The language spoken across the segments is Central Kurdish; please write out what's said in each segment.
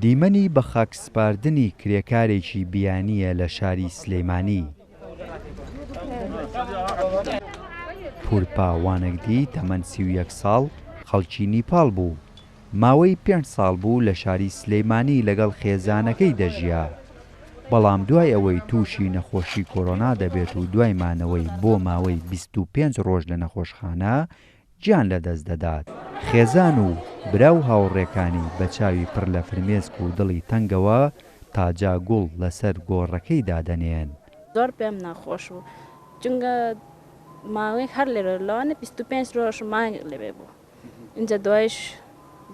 دیمەنی بە خاکسپاردنی کرێکارێکی بیانیە لە شاری سلەیمانی. پورپا وانگدی تەمەن 31 ساڵ خەڵکی نیپال بوو. ماوەی 5 ساڵ بوو لە شاری سلەیمانی لەگەڵ خێزانەکەی دەژیا. بەڵام دوای ئەوەی تووشی نەخۆشی کۆرۆنا دەبێت و دوای مانەوەی بۆ ماوەی 25 ڕۆژ لە نەخۆشخانە گیان لەدەست دەدات. خێزان و براو هاوڕێکانی بە چاوی پڕ لە فرمێسک و دڵی تەنگەوە تاجا گوڵ لەسەر گۆڕەکەی دادەنێن. زۆر پێم ناخۆش بوو چونکە ماوەی هەر لێرە لەوانە 25 ڕۆژ مانگ لەبێ بوو. اینجا دوایش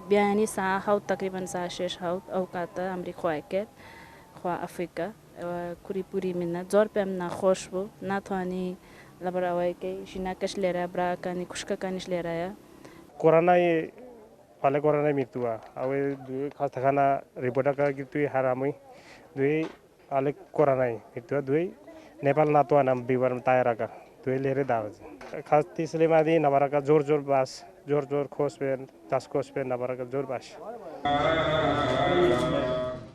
بیانی سا هەوت تقریبان سا 6 هەوت ئەو کاتە ئەمریخوای کرد خوا ئەفریقا کوری پوری منە زۆر پێم ناخۆش بوو ناتوانی لەبەر ئەوەیەکەی ژیناکەش لێرە براکانی کوشکەکانیش لێرەیە. کۆرۆنای پاڵی کۆرۆنای میردووە ئەوەی خاستەخانە ریپۆرتەکە گرتووی هەرامووی دوێی ئاڵی کۆرۆنای میردووە دوێی نێپال ناتوانم بیوەرم تایەرەکە دوێی لێرە داوەزی خاستی سلەیمانی نەبەرەکە زۆر باس زۆر کۆس بێن دەست کۆس بێن نەبەرەکە زۆر باش.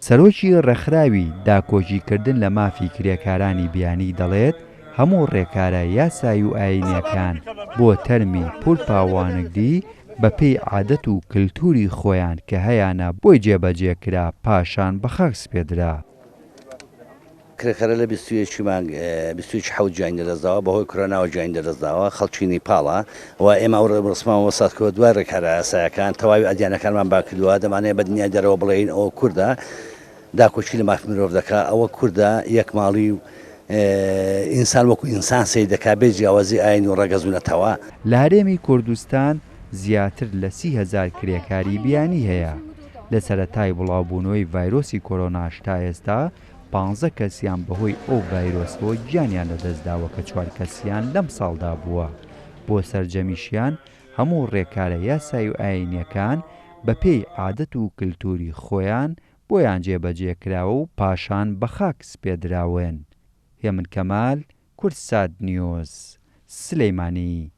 سەرۆکی ڕێکخراوی داکۆچیکردن لە مافی کرێکارانی بیانی دەڵێت هەموو ڕێکارە یاسایی و ئاینیەکان بۆ تەرمی پورپا وانگدی بەپێی عادەت و کللتوری خۆیان کە هەیەە بۆی جێبەجێکرا پاشان بە خاکس پێدرا. کرێکارە لە 21 مانگ 21 حەوت جوین دەدەستداوە بەهۆی کۆرۆناوە جوین دەدەستداوە خەڵکی نیپاڵە و ئێمە ڕسممەوە ساتکەوە دوای ڕێکارە یاسایەکان تەواوی ئەدیانەکانمان باکردووە دەمانەیە بە دنیا دەرەوە بڵێین ئەوە کووردە داکۆچی لە مافی مرۆڤ دەکا ئەوە کووردە یەک ماڵی و ئینسان وەکو ئینسان سەی دەکا بێ جیاوازی ئاین و ڕەگەزوونەتەوە. لە هەرێمی کوردستان زیاتر لە 30,000 کرێکاری بیانی هەیە. لە سەرەتای بڵاوبوونەوەی ڤایرۆسی کۆرۆناش تا ئێستا 15 کەسیان بەهۆی ئەو ڤایرۆسەوە گیانیان لەدەستداوە کە 4 کەسیان لەم ساڵدا بووە. بۆ سەرجەمیشیان هەموو ڕێکارە یاسایی و ئاینیەکان بەپێی عادەت و کللتوری خۆیان بۆیان جێبەجێکراوە و پاشان بە خاکس پێدراون. هێمن کەمال، کورتسات نیوز، سلەیمانی.